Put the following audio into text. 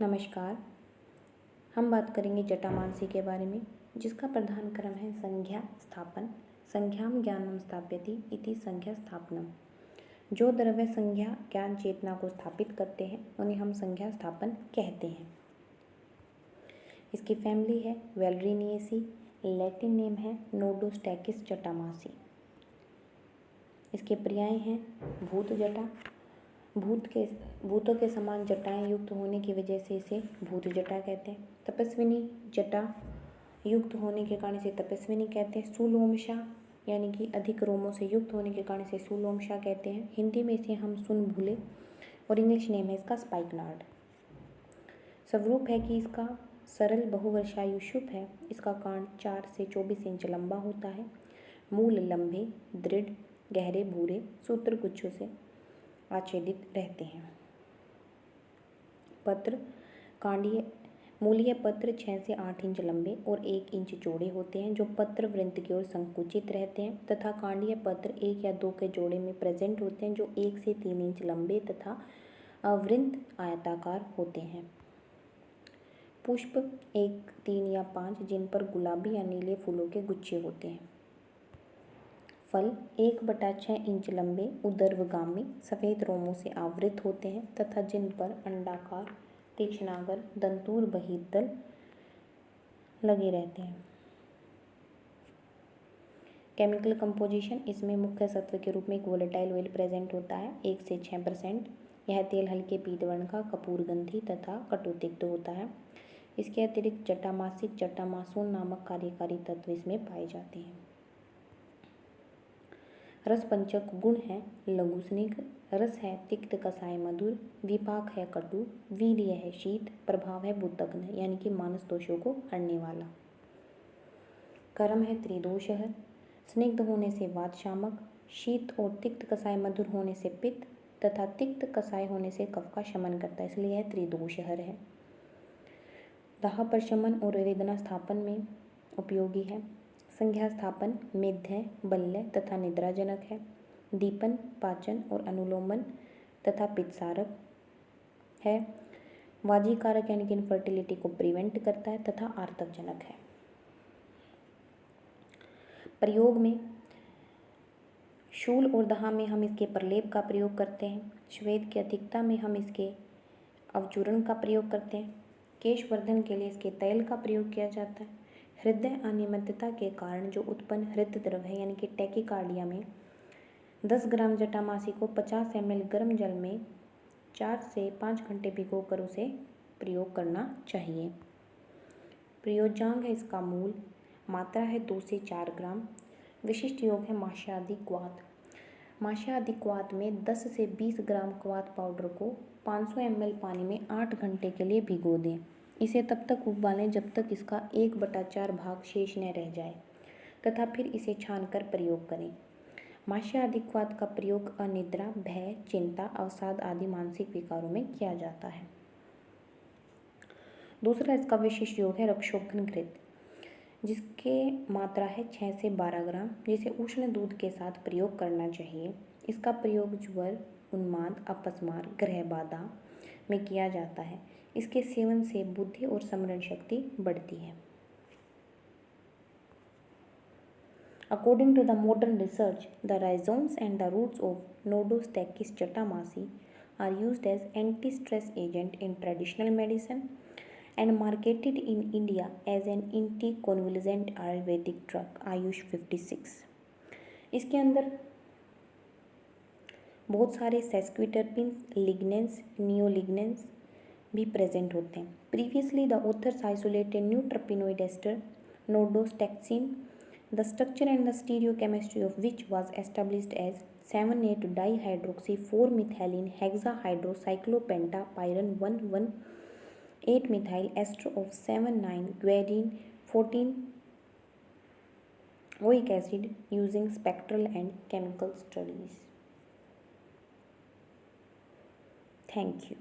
नमस्कार। हम बात करेंगे जटामांसी के बारे में, जिसका प्रधान क्रम है संज्ञा स्थापन। संज्ञाम ज्ञानम स्थाप्यति इति संज्ञा स्थापनम। जो द्रव्य संज्ञा ज्ञान चेतना को स्थापित करते हैं उन्हें हम संज्ञा स्थापन कहते हैं। इसकी फैमिली है वेलरिनिएसी, लैटिन नेम है नोडोस्टैकिस जटामासी। इसके पर्याय हैं भूत जटा, भूतों के समान जटाएं युक्त होने की वजह से इसे भूत जटा कहते हैं। तपस्विनी जटा युक्त होने के कारण इसे तपस्विनी कहते हैं। सुलोमशा यानी कि अधिक रोमों से युक्त होने के कारण इसे सुलोमशा कहते हैं। हिंदी में इसे हम सुन भूले और इंग्लिश नेम है इसका स्पाइकनार्ड। स्वरूप है कि इसका सरल बहुवर्षायु शुभ है। इसका कांड 4 से 24 इंच लंबा होता है। मूल लंबे, दृढ़, गहरे भूरे सूत्रगुच्छों से आच्छादित रहते हैं। पत्र कांडीय मूलीय पत्र 6 से 8 इंच लंबे और 1 इंच चौड़े होते हैं, जो पत्र वृंत की ओर संकुचित रहते हैं, तथा कांडीय पत्र 1 या 2 के जोड़े में प्रेजेंट होते हैं, जो 1 से 3 इंच लंबे तथा अवृंत आयताकार होते हैं। पुष्प 1, 3 या 5 जिन पर गुलाबी या नीले फूलों के गुच्छे होते हैं। फल 1/6 इंच लंबे, उदर्वगामी, सफ़ेद रोमों से आवृत होते हैं तथा जिन पर अंडाकार, तीक्ष्णागर, दंतूर बहिर्दल लगे रहते हैं। केमिकल कंपोजिशन इसमें मुख्य सत्व के रूप में एक वोलेटाइल ऑयल प्रेजेंट होता है 1 से 6%। यह तेल हल्के पीत वर्ण का, कपूरगंधी तथा कटुतिक्त होता है। इसके अतिरिक्त जटामासिक, जटामासून नामक कार्यकारी तत्व इसमें पाए जाते हैं। रस पंचक गुण है लघु स्निग्ध, रस है तिक्त कसाय मधुर, विपाक है कटु, वीर्य है शीत, प्रभाव है भूतग्न यानी कि मानस दोषों को हरने वाला। कर्म है त्रिदोषहर, स्निग्ध होने से वात शामक, शीत और तिक्त कसाय मधुर होने से पित्त तथा तिक्त कसाय होने से कफ का शमन करता है, इसलिए यह त्रिदोषहर है। दाह प्रशमन और वेदना स्थापन में उपयोगी है। संज्ञा स्थापन मेध है, बल्य तथा निद्राजनक है। दीपन, पाचन और अनुलोमन तथा पित्तसारक है। वाजीकारक यानी कि इनफर्टिलिटी को प्रिवेंट करता है तथा आर्तकजनक है। प्रयोग में शूल और दाह में हम इसके प्रलेप का प्रयोग करते हैं। श्वेत की अधिकता में हम इसके अवचूर्ण का प्रयोग करते हैं। केशवर्धन के लिए इसके तैल का प्रयोग किया जाता है। हृदय अनियमितता के कारण जो उत्पन्न हृदय द्रव है यानी कि टैकीकार्डिया में 10 ग्राम जटामासी को 50 ml गर्म जल में 4 से 5 घंटे भिगोकर उसे प्रयोग करना चाहिए। प्रयोज्यांग है इसका मूल, मात्रा है 2 से 4 ग्राम। विशिष्ट योग है माशादि क्वाथ। माशादि क्वाथ में 10 से 20 ग्राम क्वाथ पाउडर को 500 ml पानी में 8 घंटे के लिए भिगो दें। इसे तब तक उबालें जब तक इसका 1/4 भाग शेष न रह जाए तथा फिर इसे छानकर प्रयोग करें। माशादि क्वाथ का प्रयोग अनिद्रा, भय, चिंता, अवसाद आदि मानसिक विकारों में किया जाता है। दूसरा इसका विशिष्ट योग है रक्षोघ्न घृत, जिसके मात्रा है 6 से 12 ग्राम, जिसे उष्ण दूध के साथ प्रयोग करना चाहिए। इसका प्रयोग ज्वर, उन्माद, अपस्मार, ग्रह बाधा में किया जाता है। इसके सेवन से बुद्धि और स्मरण शक्ति बढ़ती है। According to the modern research, the rhizomes and the roots of Nodostachys jatamasi are used as anti-stress agent in traditional medicine and marketed in India as an anticonvulsant Ayurvedic drug Ayush 56। इसके अंदर बहुत सारे सेस्क्विटर्पिन्स, लिग्नेंस, नियोलिग्नेंस भी प्रेजेंट होते हैं। Previously the authors isolated new terpenoid ester nodostaxin, the structure and the stereochemistry of which was established as 7,8-dihydroxy-4-methylene hexahydrocyclopentapyrin 1,1,8-methyl ester of 7,9-guanine 14-oic acid using spectral and chemical studies. Thank you.